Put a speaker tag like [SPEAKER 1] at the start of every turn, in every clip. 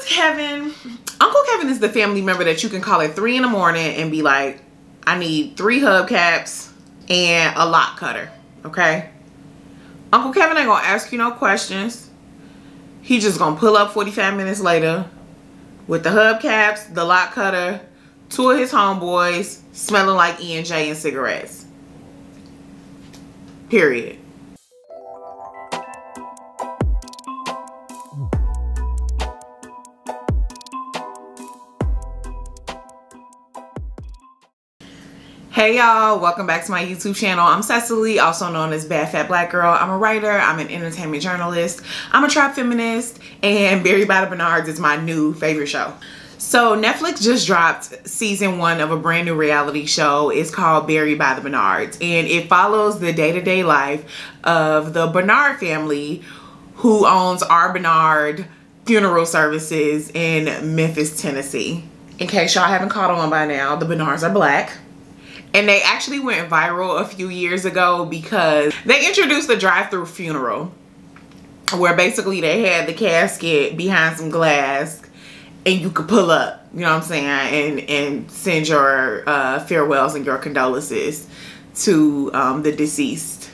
[SPEAKER 1] is Kevin. Uncle Kevin is the family member that you can call at 3 in the morning and be like, I need 3 hubcaps and a lock cutter, okay? Uncle Kevin ain't gonna ask you no questions. He just gonna pull up 45 minutes later with the hubcaps, the lock cutter, 2 of his homeboys, smelling like E&J and cigarettes. Period. Hey y'all, welcome back to my YouTube channel. I'm Cecily, also known as Bad Fat Black Girl. I'm a writer, I'm an entertainment journalist, I'm a trap feminist, and Buried by the Bernards is my new favorite show. So Netflix just dropped season 1 of a brand new reality show. It's called Buried by the Bernards, and it follows the day-to-day life of the Bernard family who owns R. Bernard Funeral Services in Memphis, Tennessee. In case y'all haven't caught on by now, the Bernards are black. And they actually went viral a few years ago because they introduced the drive-through funeral where basically they had the casket behind some glass and you could pull up, you know what I'm saying, and send your farewells and your condolences to the deceased.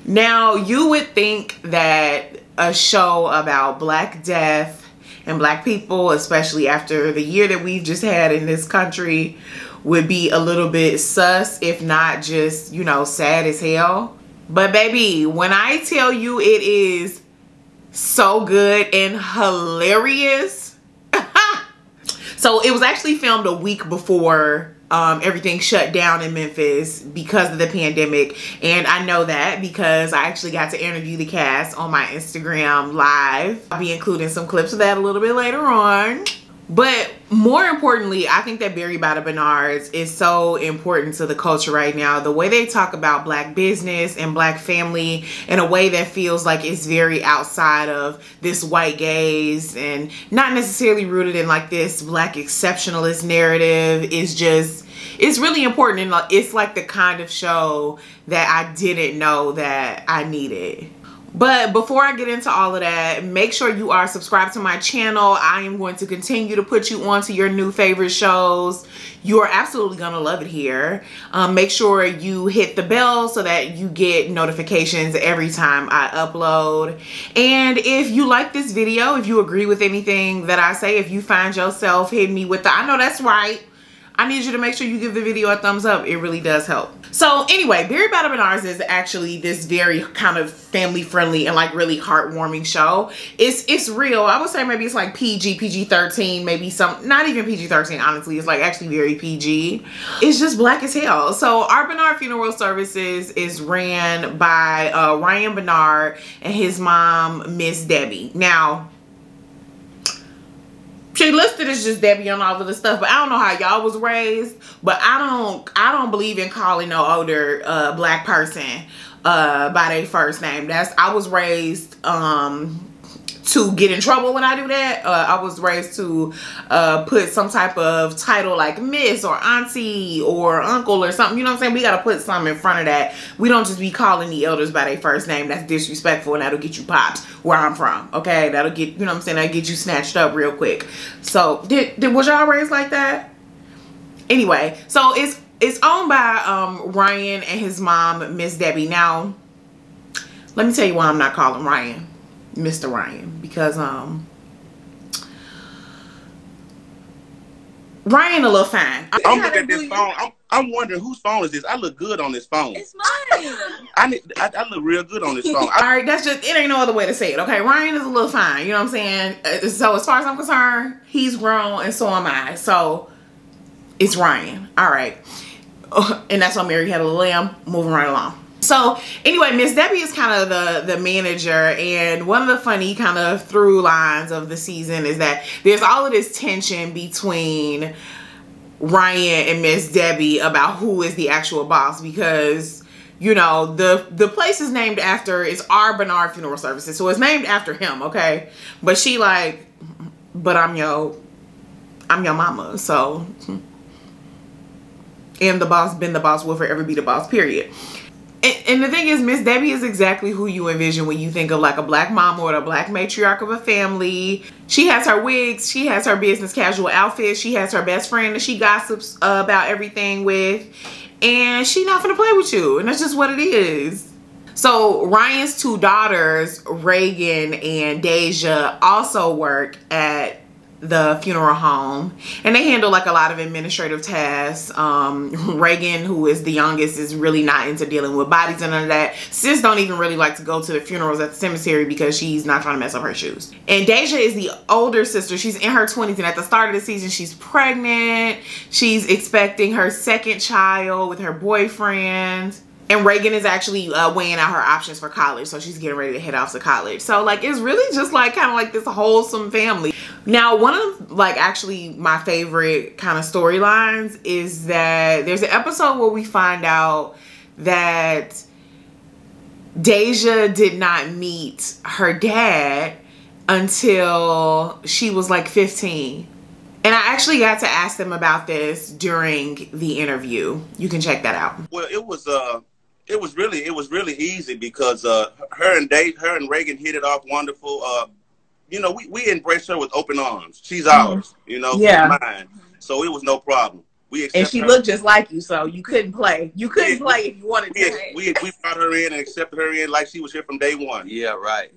[SPEAKER 1] Now, you would think that a show about Black death and Black people, especially after the year that we've just had in this country, would be a little bit sus, if not just, you know, sad as hell. But baby, when I tell you it is so good and hilarious. So it was actually filmed a week before everything shut down in Memphis because of the pandemic. And I know that because I actually got to interview the cast on my Instagram live. I'll be including some clips of that a little bit later on. But more importantly, I think that Buried by the Bernards is so important to the culture right now. The way they talk about Black business and Black family in a way that feels like it's very outside of this white gaze and not necessarily rooted in like this Black exceptionalist narrative is just, it's really important. And it's like the kind of show that I didn't know that I needed. But before I get into all of that, make sure you are subscribed to my channel. I am going to continue to put you onto your new favorite shows. You are absolutely going to love it here. Make sure you hit the bell so that you get notifications every time I upload. And if you like this video, if you agree with anything that I say, if you find yourself hitting me with the, I know that's right, I need you to make sure you give the video a thumbs up. It really does help. So anyway, Buried by the Bernards is actually this very kind of family friendly and like really heartwarming show. It's real. I would say maybe it's like PG-13, maybe some, not even PG-13, honestly. It's like actually very PG. It's just Black as hell. So R. Bernard Funeral Services is ran by Ryan Bernard and his mom, Miss Debbie. Now, she listed as just Debbie on all of the stuff, but I don't know how y'all was raised, but I don't believe in calling no older Black person by their first name. I was raised to get in trouble when I do that. I was raised to put some type of title like Miss or Auntie or Uncle or something. You know what I'm saying? We got to put something in front of that. We don't just be calling the elders by their first name. That's disrespectful and that'll get you popped where I'm from. Okay? That'll get, you know what I'm saying? That'll get you snatched up real quick. So, was y'all raised like that? Anyway, so it's owned by Ryan and his mom, Miss Debbie. Now, let me tell you why I'm not calling Ryan Mr. Ryan, because Ryan a little fine.
[SPEAKER 2] I'm looking at this phone. I'm wondering whose phone is this. I look good on this phone. It's mine. I look real good on this phone.
[SPEAKER 1] All right, that's just, it ain't no other way to say it. Okay, Ryan is a little fine. You know what I'm saying? So as far as I'm concerned, he's grown and so am I. So it's Ryan. All right, and that's why Mary had a lamb. Moving right along. So anyway, Miss Debbie is kind of the manager, and one of the funny kind of through lines of the season is that there's all of this tension between Ryan and Miss Debbie about who is the actual boss, because you know the place is named after, it's R. Bernard Funeral Services, so it's named after him, okay? But she like, but I'm your mama, so am the boss, been the boss, will forever be the boss, period. And the thing is, Miss Debbie is exactly who you envision when you think of like a black mom or a black matriarch of a family. She has her wigs, she has her business casual outfits, she has her best friend that she gossips about everything with, and she not gonna play with you, and that's just what it is. So Ryan's two daughters, Reagan and Deja, also work at the funeral home, and they handle like a lot of administrative tasks. Reagan, who is the youngest, is really not into dealing with bodies and none of that. Sis don't even really like to go to the funerals at the cemetery because she's not trying to mess up her shoes. And Deja is the older sister. She's in her 20s, and at the start of the season she's pregnant. She's expecting her second child with her boyfriend. And Reagan is actually weighing out her options for college, so she's getting ready to head off to college. So like, it's really just like kind of like this wholesome family. Now, one of like actually my favorite kind of storylines is that there's an episode where we find out that Deja did not meet her dad until she was like 15. And I actually got to ask them about this during the interview. You can check that out.
[SPEAKER 2] Well, it was really easy because her and Reagan hit it off wonderful. You know, we embraced her with open arms. She's ours, you know, she's mine. So it was no problem.
[SPEAKER 3] And she looked just like you, so you couldn't play. You couldn't play if you wanted to.
[SPEAKER 2] We brought her in and accepted her in like she was here from day one.
[SPEAKER 4] Yeah, right.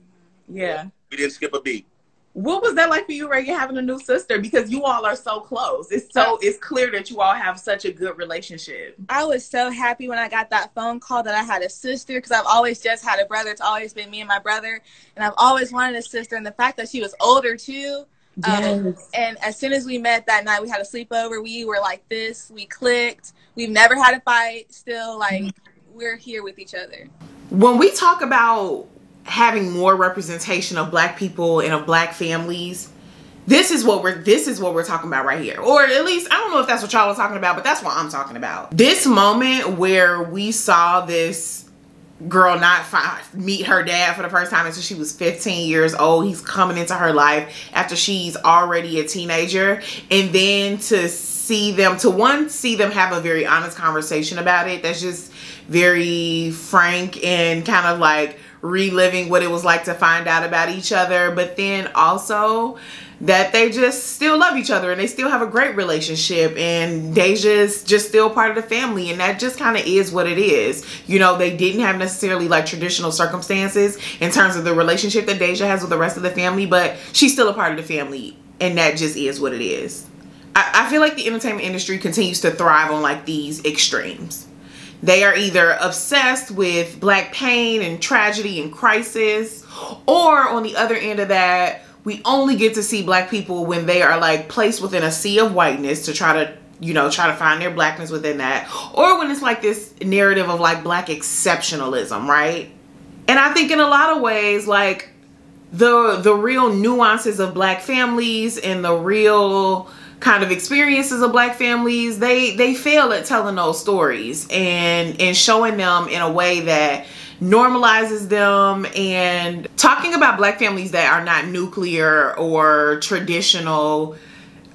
[SPEAKER 3] Yeah.
[SPEAKER 2] We didn't skip a beat.
[SPEAKER 3] What was that like for you, Reagan, having a new sister? Because you all are so close. It's clear that you all have such a good relationship.
[SPEAKER 5] I was so happy when I got that phone call that I had a sister, because I've always just had a brother. It's always been me and my brother, and I've always wanted a sister. And the fact that she was older too.
[SPEAKER 3] Yes.
[SPEAKER 5] And as soon as we met that night, we had a sleepover. We were like this. We clicked. We've never had a fight. Still, like, we're here with each other.
[SPEAKER 1] When we talk about having more representation of black people and of black families, this is what we're talking about right here. Or at least, I don't know if that's what y'all are talking about, but that's what I'm talking about. This moment where we saw this girl not meet her dad for the first time until she was 15 years old. He's coming into her life after she's already a teenager, and then to see them have a very honest conversation about it that's just very frank and kind of like reliving what it was like to find out about each other, but then also that they just still love each other and they still have a great relationship, and Deja's just still part of the family, and that just kind of is what it is. You know, they didn't have necessarily like traditional circumstances in terms of the relationship that Deja has with the rest of the family, but she's still a part of the family, and that just is what it is. I feel like the entertainment industry continues to thrive on like these extremes. They are either obsessed with black pain and tragedy and crisis, or on the other end of that, we only get to see black people when they are like placed within a sea of whiteness to try to find their blackness within that, or when it's like this narrative of like black exceptionalism, right? And I think in a lot of ways, like the real nuances of black families and the real kind of experiences of black families, they fail at telling those stories and showing them in a way that normalizes them, and talking about black families that are not nuclear or traditional.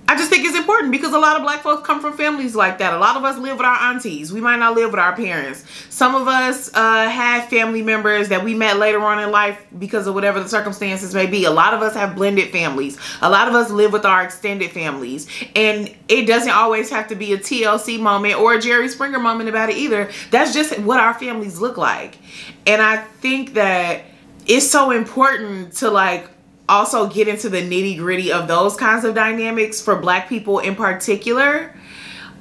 [SPEAKER 1] I just think it's important because a lot of black folks come from families like that. A lot of us live with our aunties. We might not live with our parents. Some of us have family members that we met later on in life because of whatever the circumstances may be. A lot of us have blended families. A lot of us live with our extended families. And it doesn't always have to be a TLC moment or a Jerry Springer moment about it either. That's just what our families look like. And I think that it's so important to like also get into the nitty gritty of those kinds of dynamics for black people in particular,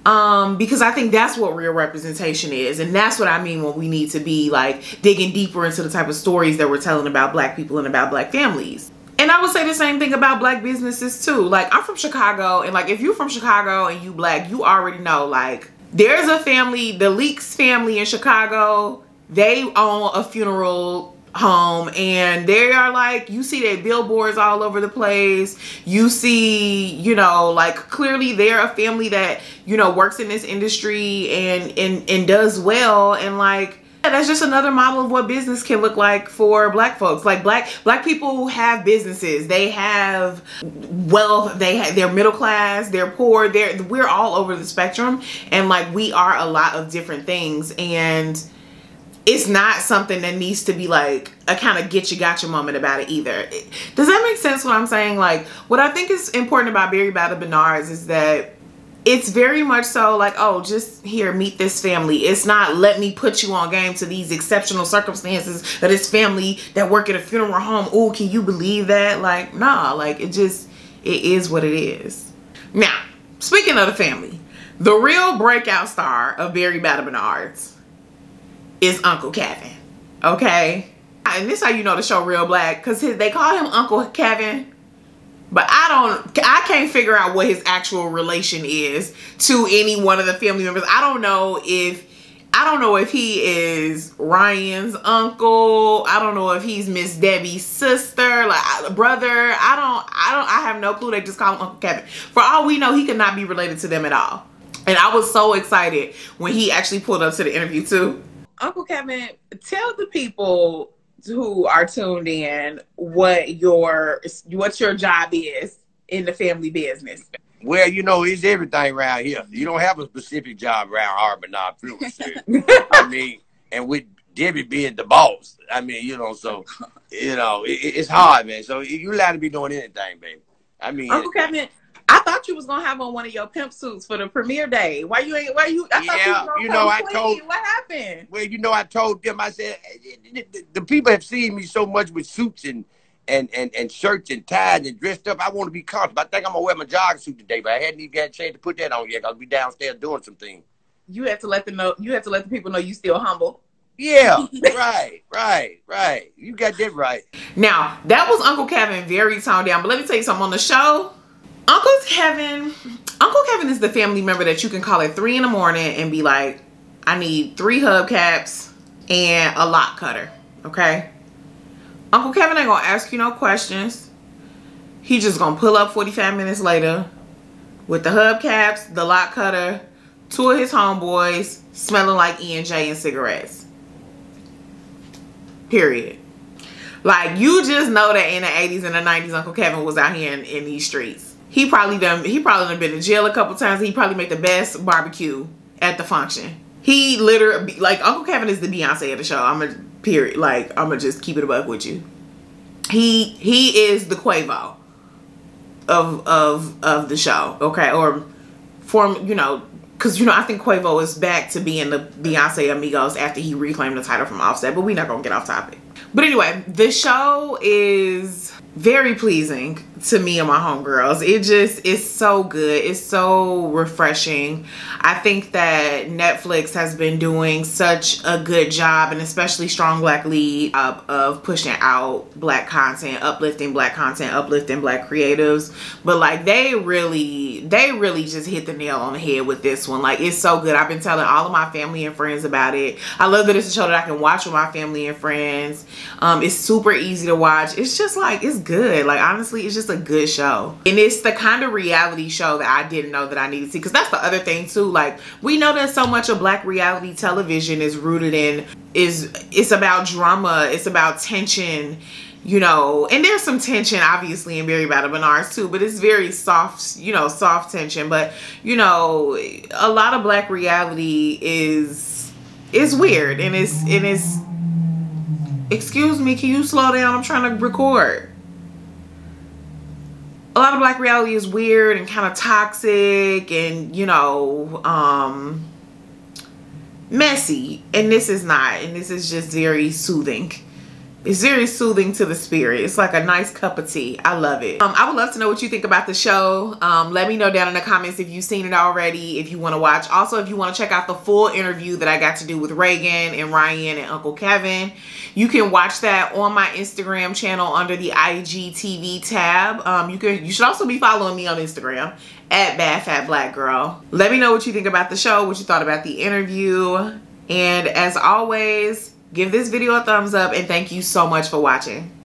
[SPEAKER 1] because I think that's what real representation is, and that's what I mean when we need to be like digging deeper into the type of stories that we're telling about black people and about black families. And I would say the same thing about black businesses too. Like, I'm from Chicago, and like if you're from Chicago and you black, you already know like there's a family, the Leaks family in Chicago, they own a funeral home, and they are like, you see their billboards all over the place. You see, you know, like clearly they're a family that, you know, works in this industry and does well, and like that's just another model of what business can look like for black folks. Like black people have businesses, they have wealth, they're middle class, they're poor, we're all over the spectrum, and like we are a lot of different things. And it's not something that needs to be like a kind of get you gotcha moment about it either. Does that make sense what I'm saying? Like, what I think is important about Barry Battle Bernards is that it's very much so like, oh, just here, meet this family. It's not, let me put you on game to these exceptional circumstances of this family that work at a funeral home. Oh, can you believe that? Like, nah, like it is what it is. Now, speaking of the family, the real breakout star of Barry Battle Bernards is Uncle Kevin. Okay? And this is how you know the show real black, because they call him Uncle Kevin. But I can't figure out what his actual relation is to any one of the family members. I don't know if he is Ryan's uncle. I don't know if he's Miss Debbie's sister, like brother. I have no clue. They just call him Uncle Kevin. For all we know, he could not be related to them at all. And I was so excited when he actually pulled up to the interview too.
[SPEAKER 3] Uncle Kevin, tell the people who are tuned in what your job is in the family business.
[SPEAKER 4] Well, you know, it's everything around here. You don't have a specific job around Harbor Not Fluency. I mean, and with Debbie being the boss, I mean, you know, so, you know, it's hard, man. So you're allowed to be doing anything, baby. I mean,
[SPEAKER 3] Uncle Kevin, I thought you was gonna have on one of your pimp suits for the premiere day. Why you? I thought you know, what happened?
[SPEAKER 4] Well, you know, I told them, I said, the people have seen me so much with suits and shirts and ties and dressed up. I want to be comfortable. I think I'm gonna wear my jogging suit today, but I hadn't even got a chance to put that on yet. I'll be downstairs doing some things.
[SPEAKER 3] You had to let them know. You had to let the people know you still humble.
[SPEAKER 4] Yeah, right. You got that right.
[SPEAKER 1] Now, that was Uncle Kevin, very toned down. But let me tell you something on the show. Uncle Kevin is the family member that you can call at 3 in the morning and be like, I need 3 hubcaps and a lock cutter. Okay? Uncle Kevin ain't gonna ask you no questions. He just gonna pull up 45 minutes later with the hubcaps, the lock cutter, 2 of his homeboys smelling like E&J and cigarettes. Period. Like, you just know that in the 80s and the 90s, Uncle Kevin was out here in these streets. He probably done been in jail a couple times. He probably make the best barbecue at the function. He literally, like, Uncle Kevin is the Beyonce of the show. I'ma just keep it a buck with you. He is the Quavo of the show, okay? Or you know, because, you know, I think Quavo is back to being the Beyonce Amigos after he reclaimed the title from Offset, but we're not gonna get off topic. But anyway, the show is very pleasing to me and my homegirls. It just is so good. It's so refreshing. I think that Netflix has been doing such a good job, and especially Strong Black Lead, of pushing out black content, uplifting black creatives. But like, they really just hit the nail on the head with this one. Like, it's so good. I've been telling all of my family and friends about it. I love that it's a show that I can watch with my family and friends. It's super easy to watch. It's just like, it's good. Like, honestly, it's just a good show. And it's the kind of reality show that I didn't know that I needed to see. Because that's the other thing too. Like, we know that so much of black reality television is rooted in, it's about drama. It's about tension, you know. And there's some tension obviously in Barry Battle Bernards too. But it's very soft, you know, soft tension. But, you know, a lot of black reality is weird. And it's excuse me, can you slow down? I'm trying to record. A lot of black reality is weird and kind of toxic and, you know, messy. And this is not. And this is just very soothing. It's very soothing to the spirit. It's like a nice cup of tea. I love it. I would love to know what you think about the show. Let me know down in the comments if you've seen it already, if you want to watch. Also, if you want to check out the full interview that I got to do with Reagan and Ryan and Uncle Kevin, you can watch that on my Instagram channel under the IGTV tab. You should also be following me on Instagram at Bad Fat Black Girl. Let me know what you think about the show, what you thought about the interview. And as always, give this video a thumbs up and thank you so much for watching.